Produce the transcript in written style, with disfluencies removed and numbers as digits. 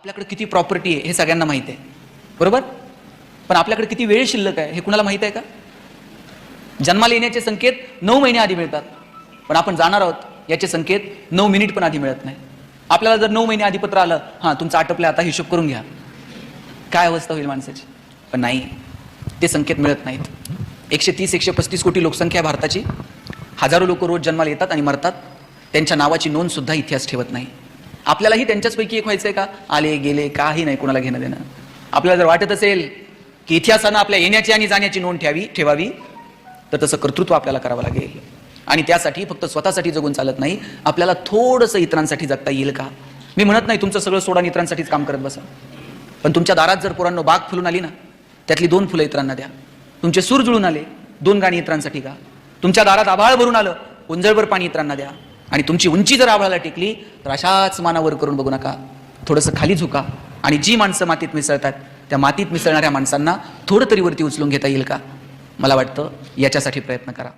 आपल्याकडे किती प्रॉपर्टी आहे हे सगळ्यांना माहिती आहे, बरोबर? पण आपल्याकडे किती वेळ शिल्लक आहे हे कुणाला माहित आहे का? जन्माला येण्याचे संकेत 9 महिने आधी मिळतात, पण आपण जाणार आहोत याचे संकेत 9 मिनिट पण आधी मिळत नाही. आपल्याला जर 9 महिने आधी पत्र आलं, हां तुमचं आटपलं, आता हिशोब करून घ्या, काय अवस्था होईल माणसाची? पण नाही, ते संकेत मिळत नाहीत. 130-135 कोटी लोकसंख्या आहे भारताची. हजारो लोक रोज जन्माला येतात आणि मरतात, त्यांच्या नावाची नोंद सुद्धा इतिहास ठेवत नाही. आपल्यालाही त्यांच्याचपैकी एक व्हायचंय का? आले गेले काही नाही, कोणाला घेणं देणं. आपल्याला जर वाटत असेल की इतिहासानं आपल्या येण्याची आणि जाण्याची नोंद ठेवावी, तर तसं कर्तृत्व आपल्याला करावं लागेल. आणि त्यासाठी फक्त स्वतःसाठी जगून चालत नाही, आपल्याला थोडंसं इतरांसाठी जगता येईल का? मी म्हणत नाही तुमचं सगळं सोडा इतरांसाठीच काम करत बसा, पण तुमच्या दारात जर पोरांनो बाग फुलून आली ना, त्यातली 2 फुलं इतरांना द्या. तुमचे सूर जुळून आले, 2 गाणी इतरांसाठी गा. तुमच्या दारात आभाळ भरून आलं, उंजळभर पाणी इतरांना द्या. आणि तुमची उंची जर आभाळाला टेकली तर अशाच मानावर करून बघू नका, थोडंसं खाली झुका. आणि जी माणसं मातीत मिसळतात त्या मातीत मिसळणाऱ्या माणसांना थोडं तरी वरती उचलून घेता येईल का? मला वाटतं याच्यासाठी प्रयत्न करा.